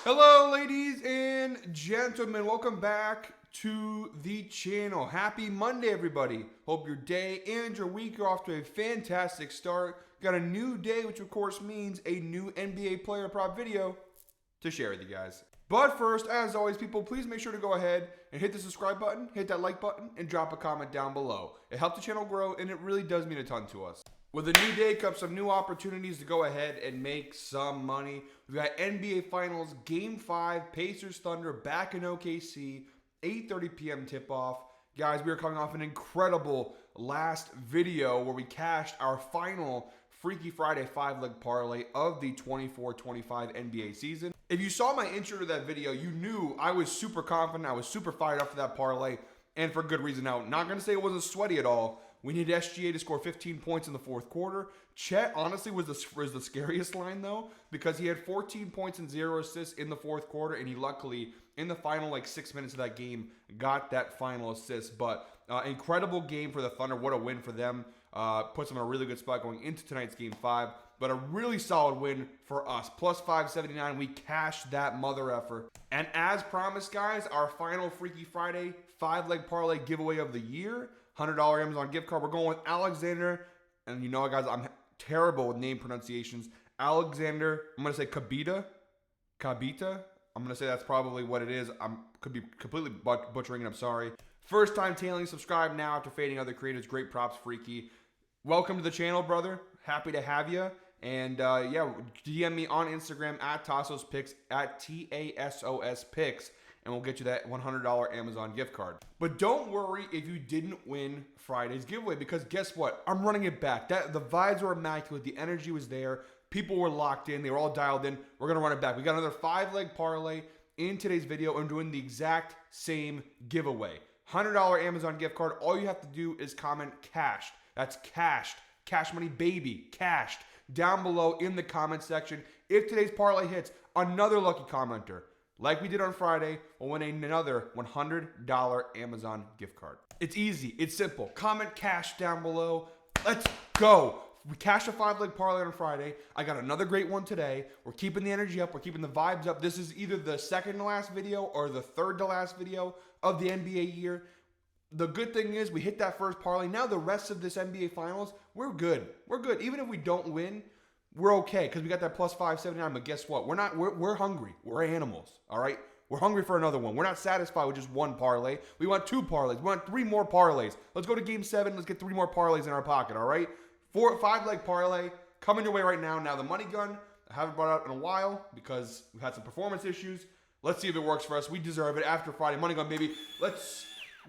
Hello, ladies and gentlemen. Welcome back to the channel. Happy Monday, everybody. Hope your day and your week are off to a fantastic start. Got a new day, which of course means a new NBA player prop video to share with you guys. But first, as always, people, please make sure to go ahead and hit the subscribe button, hit that like button, and drop a comment down below. It helps the channel grow, and it really does mean a ton to us. With a new day comes some new opportunities to go ahead and make some money. We've got NBA Finals Game 5, Pacers Thunder back in OKC, 8:30 p.m. tip-off. Guys, we are coming off an incredible last video where we cashed our final Freaky Friday 5-leg parlay of the 24-25 NBA season. If you saw my intro to that video, you knew I was super confident. I was super fired up for that parlay, and for good reason. Now, not going to say it wasn't sweaty at all. We needed SGA to score 15 points in the fourth quarter. Chet, honestly, was the scariest line, though, because he had 14 points and 0 assists in the fourth quarter, and he luckily, in the final, 6 minutes of that game, got that final assist. But incredible game for the Thunder. What a win for them. Puts them in a really good spot going into tonight's Game 5. But a really solid win for us. Plus 579. We cashed that mother effer. And as promised, guys, our final Freaky Friday 5-leg parlay giveaway of the year. $100 Amazon gift card. We're going with Alexander. And you know, guys, I'm terrible with name pronunciations. Alexander, I'm going to say Kabita. I'm going to say that's probably what it is. Could be completely butchering it. I'm sorry. First time tailing, subscribe now after fading other creators. Great props, Freaky. Welcome to the channel, brother. Happy to have you. And yeah, DM me on Instagram at TasosPicks, at TASOSPicks, and we'll get you that $100 Amazon gift card. But don't worry if you didn't win Friday's giveaway, because guess what? I'm running it back. The vibes were immaculate. The energy was there. People were locked in. They were all dialed in. We're going to run it back. We got another 5-leg parlay in today's video and doing the exact same giveaway. $100 Amazon gift card. All you have to do is comment cashed. That's cashed. Cash money, baby. Cashed. Down below in the comment section. If today's parlay hits, another lucky commenter, like we did on Friday, will win another $100 Amazon gift card. It's easy. It's simple. Comment cash down below. Let's go. We cashed a 5-leg parlay on Friday. I got another great one today. We're keeping the energy up. We're keeping the vibes up. This is either the second to last video or the third to last video of the NBA year. The good thing is we hit that first parlay. Now the rest of this NBA Finals, we're good. We're good. Even if we don't win, we're okay because we got that plus 579. But guess what? We're hungry. We're animals. All right? We're hungry for another one. We're not satisfied with just one parlay. We want 2 parlays. We want 3 more parlays. Let's go to Game 7. Let's get 3 more parlays in our pocket. All right? 5-leg parlay coming your way right now. Now the money gun, I haven't brought it out in a while because we've had some performance issues. Let's see if it works for us. We deserve it after Friday. Money gun, baby.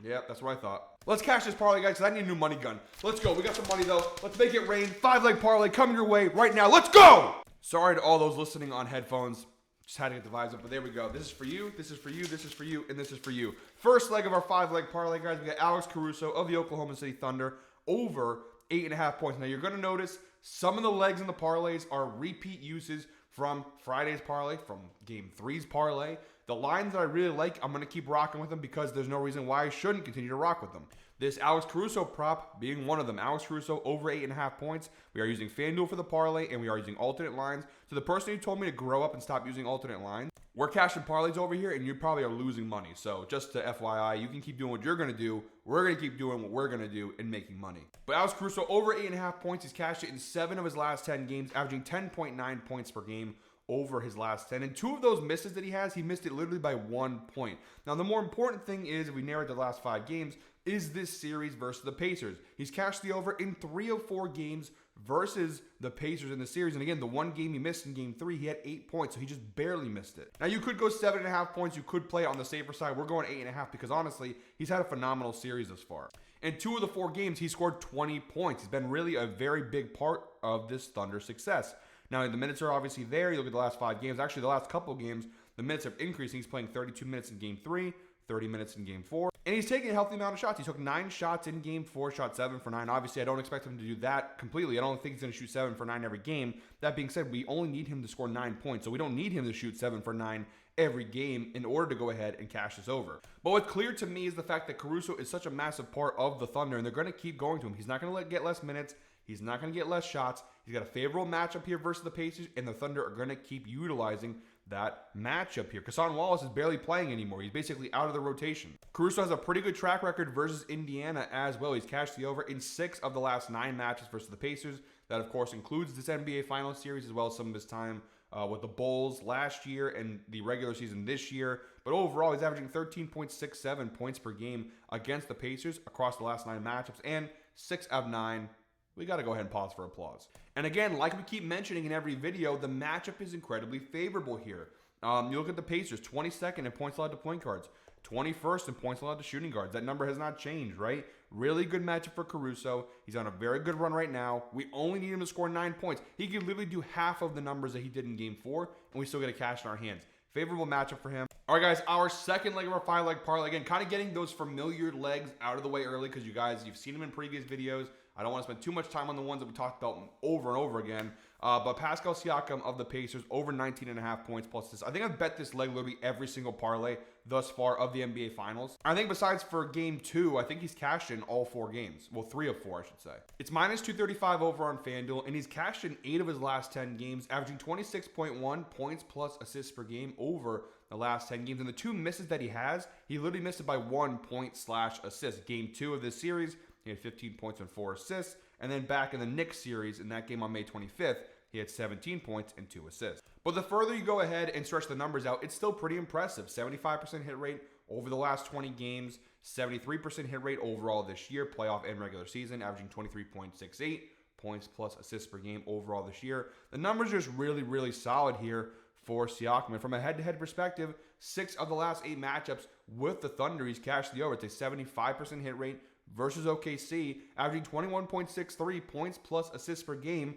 Yeah, that's what I thought. Let's cash this parlay, guys, because I need a new money gun. Let's go. We got some money, though. Let's make it rain. 5-leg parlay coming your way right now. Let's go! Sorry to all those listening on headphones. Just had to get the vibes up, but there we go. This is for you, this is for you, this is for you, and this is for you. First leg of our 5-leg parlay, guys. We got Alex Caruso of the Oklahoma City Thunder over 8.5 points. Now, you're going to notice some of the legs in the parlays are repeat uses from Friday's parlay, from Game 3's parlay. The lines that I really like, I'm going to keep rocking with them because there's no reason why I shouldn't continue to rock with them. This Alex Caruso prop being one of them. Alex Caruso over 8.5 points. We are using FanDuel for the parlay, and we are using alternate lines. So the person who told me to grow up and stop using alternate lines, we're cashing parlays over here, and you probably are losing money. So just to FYI, you can keep doing what you're going to do. We're going to keep doing what we're going to do and making money. But Alex Caruso over 8.5 points. He's cashed it in 7 of his last 10 games, averaging 10.9 points per game over his last 10. And 2 of those misses that he missed it literally by 1 point. Now, the more important thing is, if we narrowed the last 5 games, is this series versus the Pacers. He's cashed the over in 3 of 4 games versus the Pacers in the series. And again, the one game he missed in Game 3, he had 8 points, so he just barely missed it. Now, you could go 7.5 points. You could play on the safer side. We're going 8.5 because, honestly, he's had a phenomenal series thus far. In 2 of the 4 games, he scored 20 points. He's been really a very big part of this Thunder success. Now, the minutes are obviously there. You look at the last 5 games. Actually, the last couple of games, the minutes have increased. He's playing 32 minutes in Game 3, 30 minutes in Game 4. And he's taking a healthy amount of shots. He took 9 shots in Game 4, shot 7 for 9. Obviously, I don't expect him to do that completely. I don't think he's going to shoot 7 for 9 every game. That being said, we only need him to score 9 points. So we don't need him to shoot 7 for 9 every game in order to go ahead and cash this over. But what's clear to me is the fact that Caruso is such a massive part of the Thunder, and they're going to keep going to him. He's not going to get less minutes. He's not going to get less shots. He's got a favorable matchup here versus the Pacers, and the Thunder are going to keep utilizing that matchup here. Kassan Wallace is barely playing anymore. He's basically out of the rotation. Caruso has a pretty good track record versus Indiana as well. He's cashed the over in 6 of the last 9 matches versus the Pacers. That, of course, includes this NBA Finals series as well as some of his time with the Bulls last year and the regular season this year. But overall, he's averaging 13.67 points per game against the Pacers across the last 9 matchups. And 6 out of 9, we got to go ahead and pause for applause. And again, like we keep mentioning in every video, the matchup is incredibly favorable here. You look at the Pacers, 22nd in points allowed to point guards, 21st in points allowed to shooting guards. That number has not changed, right? Really good matchup for Caruso. He's on a very good run right now. We only need him to score 9 points. He could literally do half of the numbers that he did in Game 4, and we still get a cash in our hands. Favorable matchup for him. All right, guys, our second leg of our 5-leg parlay. Again, kind of getting those familiar legs out of the way early because you guys, you've seen them in previous videos. I don't want to spend too much time on the ones that we talked about over and over again. But Pascal Siakam of the Pacers, over 19.5 points plus this. I think I've bet this leg literally every single parlay thus far of the NBA Finals. I think besides for Game 2, I think he's cashed in all 4 games. Well, 3 of 4, I should say. It's minus 235 over on FanDuel, and he's cashed in 8 of his last 10 games, averaging 26.1 points plus assists per game over the last 10 games. And the 2 misses that he has, he literally missed it by 1 point/assist. Game 2 of this series, he had 15 points and 4 assists. And then back in the Knicks series, in that game on May 25th, he had 17 points and 2 assists. But the further you go ahead and stretch the numbers out, it's still pretty impressive. 75% hit rate over the last 20 games, 73% hit rate overall this year, playoff and regular season, averaging 23.68 points plus assists per game overall this year. The numbers are just really, really solid here for Siakam. And from a head-to-head perspective, 6 of the last 8 matchups with the Thunder, he's cashed the over. It's a 75% hit rate versus OKC, averaging 21.63 points plus assists per game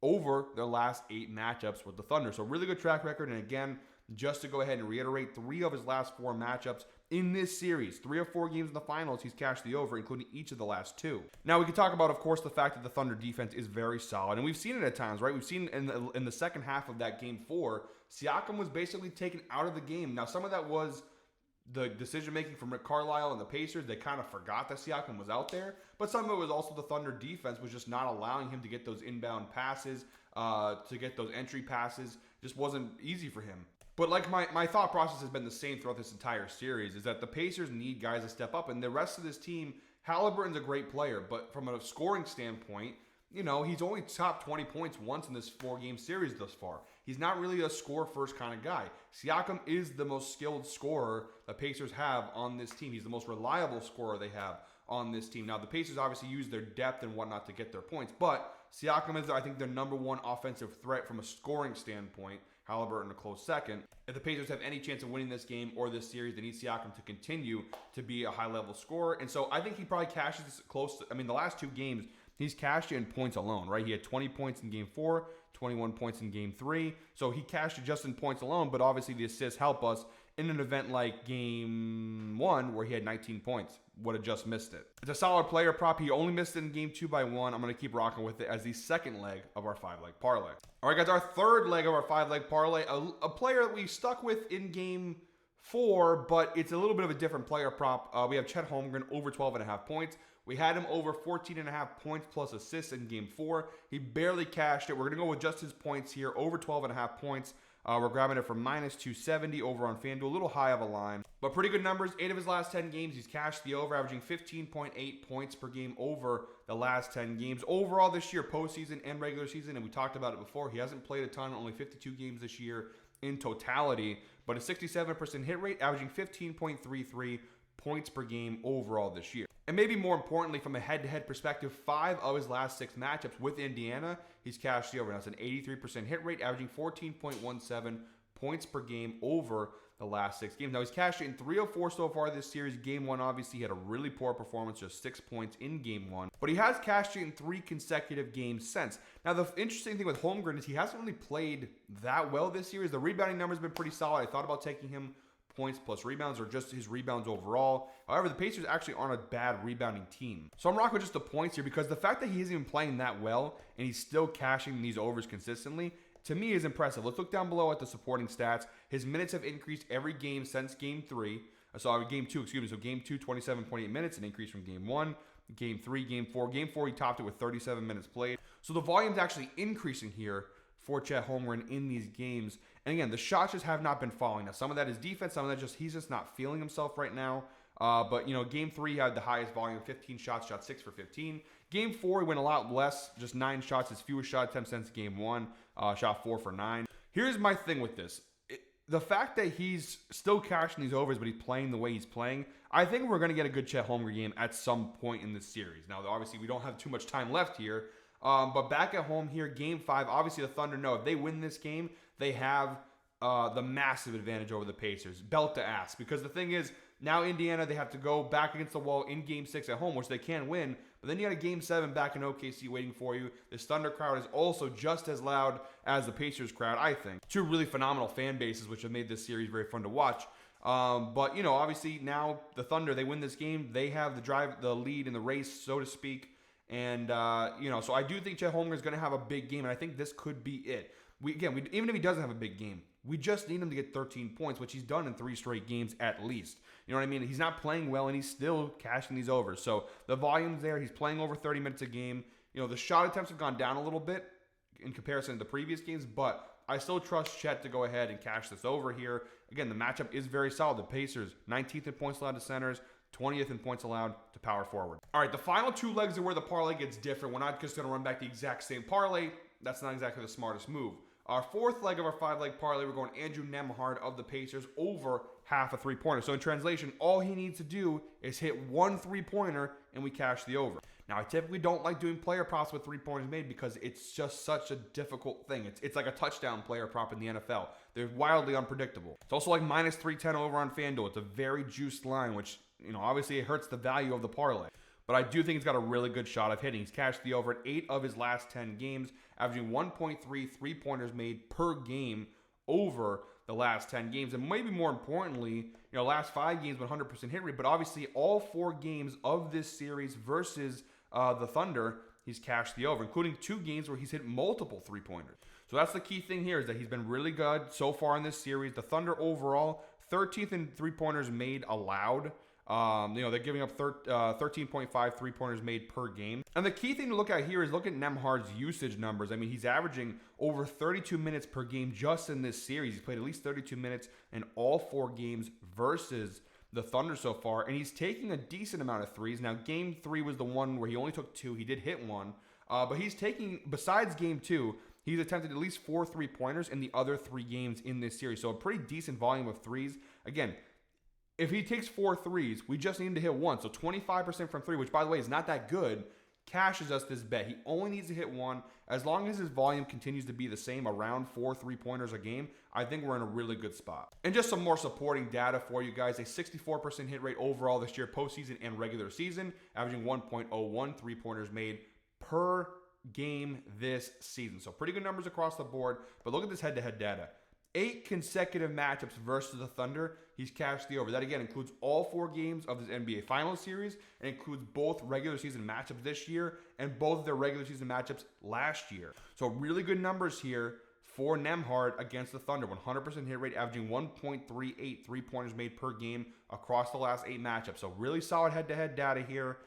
over their last 8 matchups with the Thunder. So really good track record. And again, just to go ahead and reiterate, 3 of his last 4 matchups in this series, 3 of 4 games in the finals, he's cashed the over, including each of the last 2. Now, we can talk about, of course, the fact that the Thunder defense is very solid. And we've seen it at times, right? We've seen in the second half of that Game 4, Siakam was basically taken out of the game. Now, some of that was the decision-making from Rick Carlisle and the Pacers. They kind of forgot that Siakam was out there. But some of it was also the Thunder defense was just not allowing him to get those inbound passes, to get those entry passes. Just wasn't easy for him. But like my thought process has been the same throughout this entire series, is that the Pacers need guys to step up. And the rest of this team, Halliburton's a great player. But from a scoring standpoint, you know, he's only topped 20 points once in this 4-game series thus far. He's not really a score-first kind of guy. Siakam is the most skilled scorer the Pacers have on this team. He's the most reliable scorer they have on this team. Now, the Pacers obviously use their depth and whatnot to get their points, but Siakam is, I think, their number 1 offensive threat from a scoring standpoint. Halliburton a close second. If the Pacers have any chance of winning this game or this series, they need Siakam to continue to be a high-level scorer. And so I think he probably cashes this close to, the last 2 games, he's cashed in points alone, right? He had 20 points in Game 4, 21 points in Game 3. So he cashed it just in points alone, but obviously the assists help us in an event like Game 1 where he had 19 points. Would have just missed it. It's a solid player prop. He only missed it in Game 2 by 1. I'm going to keep rocking with it as the second leg of our 5-leg parlay. All right, guys, our third leg of our 5-leg parlay, a player that we stuck with in Game 4, but it's a little bit of a different player prop. We have Chet Holmgren over 12.5 points. We had him over 14.5 points plus assists in Game 4. He barely cashed it. We're going to go with just his points here, over 12.5 points. We're grabbing it from minus 270 over on FanDuel, a little high of a line. But pretty good numbers. 8 of his last 10 games, he's cashed the over, averaging 15.8 points per game over the last 10 games. Overall this year, postseason and regular season, and we talked about it before, he hasn't played a ton, only 52 games this year in totality. But a 67% hit rate, averaging 15.33 points per game overall this year. And maybe more importantly, from a head-to-head perspective, 5 of his last 6 matchups with Indiana, he's cashed the over. Now, it's an 83% hit rate, averaging 14.17 points per game over the last 6 games. Now, he's cashed it in 3 of 4 so far this series. Game 1, obviously, he had a really poor performance, just 6 points in Game 1. But he has cashed it in 3 consecutive games since. Now, the interesting thing with Holmgren is he hasn't really played that well this series. The rebounding numbers have been pretty solid. I thought about taking him points plus rebounds or just his rebounds overall. However, the Pacers actually aren't a bad rebounding team. So I'm rocking with just the points here because the fact that he isn't even playing that well and he's still cashing these overs consistently, to me is impressive. Let's look down below at the supporting stats. His minutes have increased every game since Game 3. Game 2, excuse me. So Game 2, 27.8 minutes, an increase from Game 1. Game 3, Game 4. Game 4, he topped it with 37 minutes played. So the volume's actually increasing here for Chet Holmgren in these games. And again, the shots just have not been falling. Now, some of that is defense, some of that he's just not feeling himself right now. But, game 3, he had the highest volume, 15 shots, shot 6 for 15. Game 4, he went a lot less, just 9 shots, his fewest shot attempts since game 1, shot 4 for 9. Here's my thing with this. The fact that he's still cashing these overs, but he's playing the way he's playing, I think we're going to get a good Chet Holmgren game at some point in this series. Now, obviously, we don't have too much time left here, but back at home here, game 5, obviously the Thunder know if they win this game, they have the massive advantage over the Pacers, belt to ass. Because the thing is, now Indiana, they have to go back against the wall in game 6 at home, which they can win. But then you got a game 7 back in OKC waiting for you. This Thunder crowd is also just as loud as the Pacers crowd, I think. Two really phenomenal fan bases, which have made this series very fun to watch. But, obviously now the Thunder, they win this game. They have the lead in the race, so to speak. And, so I do think Chet Holmgren is going to have a big game, and I think this could be it. Even if he doesn't have a big game, we just need him to get 13 points, which he's done in 3 straight games at least. You know what I mean? He's not playing well, and he's still cashing these overs. So the volume's there. He's playing over 30 minutes a game. The shot attempts have gone down a little bit in comparison to the previous games, but I still trust Chet to go ahead and cash this over here. Again, the matchup is very solid. The Pacers, 19th in points allowed to centers, 20th in points allowed to power forward. All right, the final 2 legs are where the parlay gets different. We're not just going to run back the exact same parlay. That's not exactly the smartest move. Our 4th leg of our 5-leg parlay, we're going Andrew Nembhard of the Pacers over half a 3-pointer. So in translation, all he needs to do is hit 1 3-pointer and we cash the over. Now, I typically don't like doing player props with 3-pointers made because it's just such a difficult thing. It's like a touchdown player prop in the NFL. They're wildly unpredictable. It's also like minus 310 over on FanDuel. It's a very juiced line, which, obviously it hurts the value of the parlay. But I do think he's got a really good shot of hitting. He's cashed the over at 8 of his last 10 games, averaging 1.3 3-pointers made per game over the last 10 games. And maybe more importantly, last 5 games with 100% hit rate. But obviously, all 4 games of this series versus the Thunder, he's cashed the over, including 2 games where he's hit multiple 3-pointers. So that's the key thing here, is that he's been really good so far in this series. The Thunder overall, 13th in 3-pointers made allowed. They're giving up 13.5 3-pointers made per game. And the key thing to look at here is look at Nembhard's usage numbers. I mean, he's averaging over 32 minutes per game just in this series. He's played at least 32 minutes in all 4 games versus the Thunder so far. And he's taking a decent amount of threes. Now, game 3 was the one where he only took 2. He did hit 1. But he's taking, besides game 2, he's attempted at least 4 3-pointers in the other 3 games in this series. So a pretty decent volume of threes. Again, if he takes 4 threes, we just need him to hit 1. So 25% from 3, which, by the way, is not that good, cashes us this bet. He only needs to hit 1. As long as his volume continues to be the same, around 4 3-pointers a game, I think we're in a really good spot. And just some more supporting data for you guys. A 64% hit rate overall this year, postseason and regular season, averaging 1.01 3-pointers made per game this season. So pretty good numbers across the board. But look at this head-to-head data. 8 consecutive matchups versus the Thunder, he's cashed the over. That, again, includes all 4 games of this NBA Finals series and includes both regular season matchups this year and both of their regular season matchups last year. So really good numbers here for Nembhard against the Thunder. 100% hit rate, averaging 1.38 3-pointers made per game across the last 8 matchups. So really solid head-to-head data here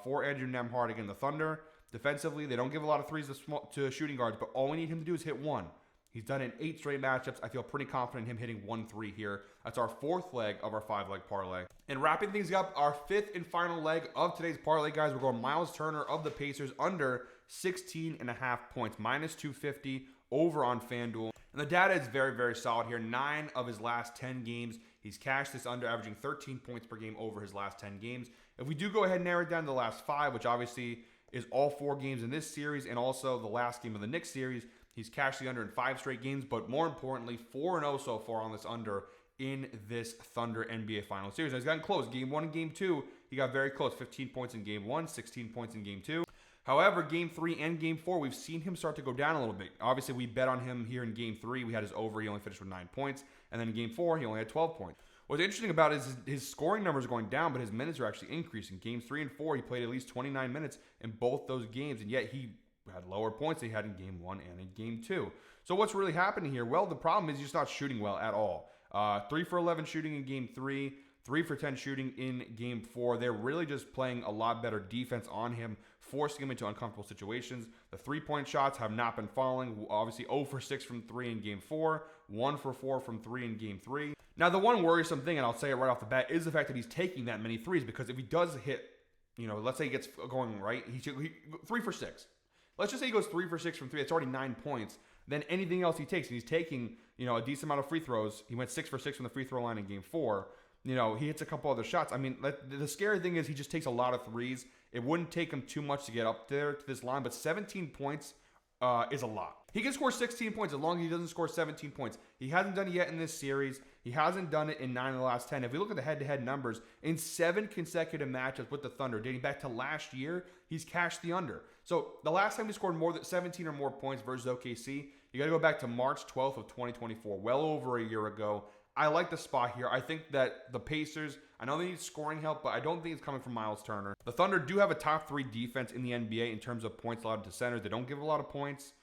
for Andrew Nembhard. Again, the Thunder, defensively, they don't give a lot of threes to shooting guards, but all we need him to do is hit 1. He's done it in 8 straight matchups. I feel pretty confident in him hitting 1-3 here. That's our 4th leg of our 5-leg parlay. And wrapping things up, our 5th and final leg of today's parlay, guys, we're going Miles Turner of the Pacers under 16.5 points, minus 250 over on FanDuel. And the data is very, very solid here. 9 of his last 10 games, he's cashed this under, averaging 13 points per game over his last 10 games. If we do go ahead and narrow it down to the last 5, which obviously is all 4 games in this series and also the last game of the Knicks series, he's cashed the under in 5 straight games, but more importantly, 4-0 so far on this under in this Thunder NBA Finals series. Now, he's gotten close. Game 1 and Game 2, he got very close. 15 points in Game 1, 16 points in Game 2. However, Game 3 and Game 4, we've seen him start to go down a little bit. Obviously, we bet on him here in Game 3. We had his over. He only finished with 9 points. And then in Game 4, he only had 12 points. What's interesting about it is his scoring numbers are going down, but his minutes are actually increasing. Games 3 and 4, he played at least 29 minutes in both those games, and yet he had lower points than he had in Game 1 and in Game 2. So what's really happening here? Well, the problem is he's just not shooting well at all. 3 for 11 shooting in Game 3, 3 for 10 shooting in game 4. They're really just playing a lot better defense on him, forcing him into uncomfortable situations. The 3-point shots have not been falling. Obviously 0 for 6 from 3 in game 4, 1 for 4 from 3 in game 3. Now the one worrisome thing, and I'll say it right off the bat, is the fact that he's taking that many threes, because if he does hit, let's say he gets going right, he 3 for 6. Let's just say he goes 3 for 6 from 3. It's already 9 points. Then anything else he takes, and he's taking, a decent amount of free throws. He went 6 for 6 from the free throw line in game 4. He hits a couple other shots. I mean, the scary thing is he just takes a lot of threes. It wouldn't take him too much to get up there to this line, but 17 points is a lot. He can score 16 points as long as he doesn't score 17 points. He hasn't done it yet in this series. He hasn't done it in 9 of the last 10. If we look at the head-to-head numbers, in 7 consecutive matchups with the Thunder, dating back to last year, he's cashed the under. So the last time he scored more than 17 or more points versus OKC, you got to go back to March 12th of 2024, well over a year ago. I like the spot here. I think that the Pacers, I know they need scoring help, but I don't think it's coming from Miles Turner. The Thunder do have a top 3 defense in the NBA in terms of points allowed to centers. They don't give a lot of points.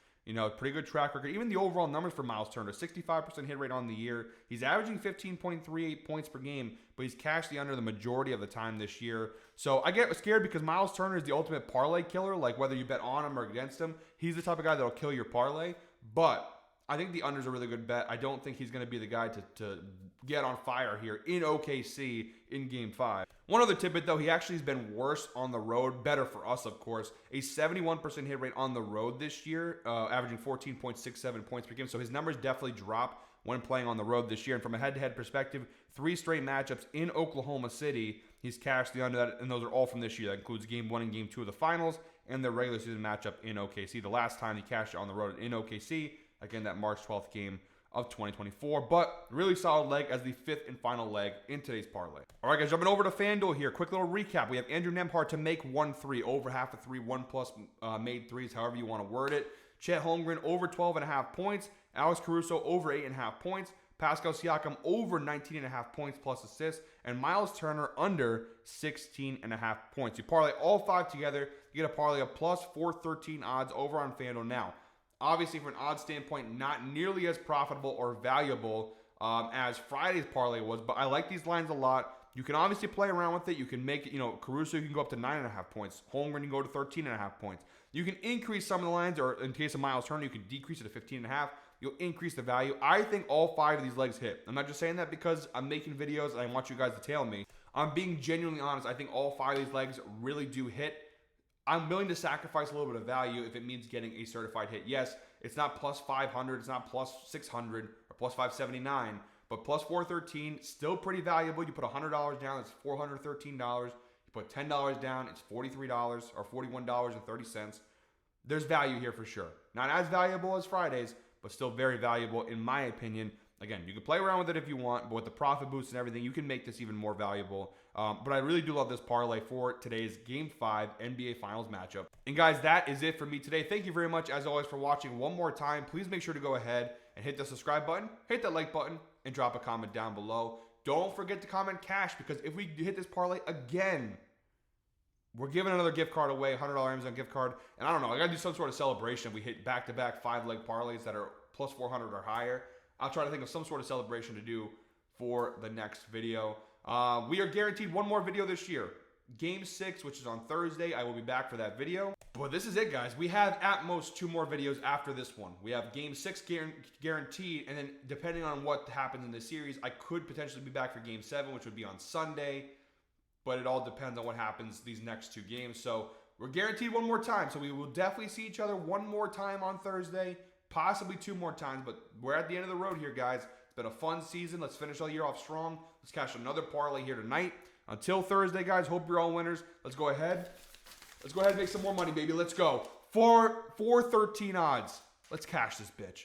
Pretty good track record. Even the overall numbers for Miles Turner, 65% hit rate on the year. He's averaging 15.38 points per game, but he's cashed the under the majority of the time this year. So I get scared because Miles Turner is the ultimate parlay killer. Like whether you bet on him or against him, he's the type of guy that'll kill your parlay. But I think the under's a really good bet. I don't think he's going to be the guy to get on fire here in OKC in Game 5. One other tidbit, though, he actually has been worse on the road. Better for us, of course. A 71% hit rate on the road this year, averaging 14.67 points per game. So his numbers definitely drop when playing on the road this year. And from a head-to-head perspective, 3 straight matchups in Oklahoma City, he's cashed the under that, and those are all from this year. That includes Game 1 and Game 2 of the finals and the regular season matchup in OKC. The last time he cashed it on the road in OKC, again, that March 12th game of 2024. But really solid leg as the 5th and final leg in today's parlay. All right, guys, jumping over to FanDuel here. Quick little recap. We have Andrew Nembhard to make 1-3, over half a 3, 1+ made threes, however you want to word it. Chet Holmgren over 12.5 points. Alex Caruso over 8.5 points. Pascal Siakam over 19.5 points plus assists. And Miles Turner under 16.5 points. You parlay all 5 together, you get a parlay of plus 413 odds over on FanDuel. Now, obviously, from an odds standpoint, not nearly as profitable or valuable as Friday's parlay was, but I like these lines a lot. You can obviously play around with it. You can make it, Caruso, you can go up to 9.5 points. Holmgren, you can go to 13.5 points. You can increase some of the lines, or in case of Miles Turner, you can decrease it to 15.5. You'll increase the value. I think all 5 of these legs hit. I'm not just saying that because I'm making videos and I want you guys to tail me. I'm being genuinely honest. I think all 5 of these legs really do hit. I'm willing to sacrifice a little bit of value if it means getting a certified hit. Yes, it's not plus 500, it's not plus 600 or plus 579, but plus 413, still pretty valuable. You put $100 down, it's $413. You put $10 down, it's $43 or $41.30. There's value here for sure. Not as valuable as Friday's, but still very valuable in my opinion. Again, you can play around with it if you want, but with the profit boost and everything, you can make this even more valuable. But I really do love this parlay for today's Game 5 NBA Finals matchup. And guys, that is it for me today. Thank you very much, as always, for watching. One more time, please make sure to go ahead and hit the subscribe button, hit that like button, and drop a comment down below. Don't forget to comment cash, because if we hit this parlay again, we're giving another gift card away, $100 Amazon gift card. And I don't know, I got to do some sort of celebration if we hit back-to-back 5-leg parlays that are plus 400 or higher. I'll try to think of some sort of celebration to do for the next video. We are guaranteed one more video this year. Game 6, which is on Thursday. I will be back for that video. But this is it, guys. We have at most 2 more videos after this one. We have Game 6 guaranteed, and then depending on what happens in this series, I could potentially be back for Game 7, which would be on Sunday. But it all depends on what happens these next 2 games. So we're guaranteed one more time. So we will definitely see each other one more time on Thursday. Possibly 2 more times, but we're at the end of the road here, guys. It's been a fun season. Let's finish all year off strong. Let's cash another parlay here tonight. Until Thursday, guys, hope you're all winners. Let's go ahead. Let's go ahead and make some more money, baby. Let's go. 413 odds. Let's cash this bitch.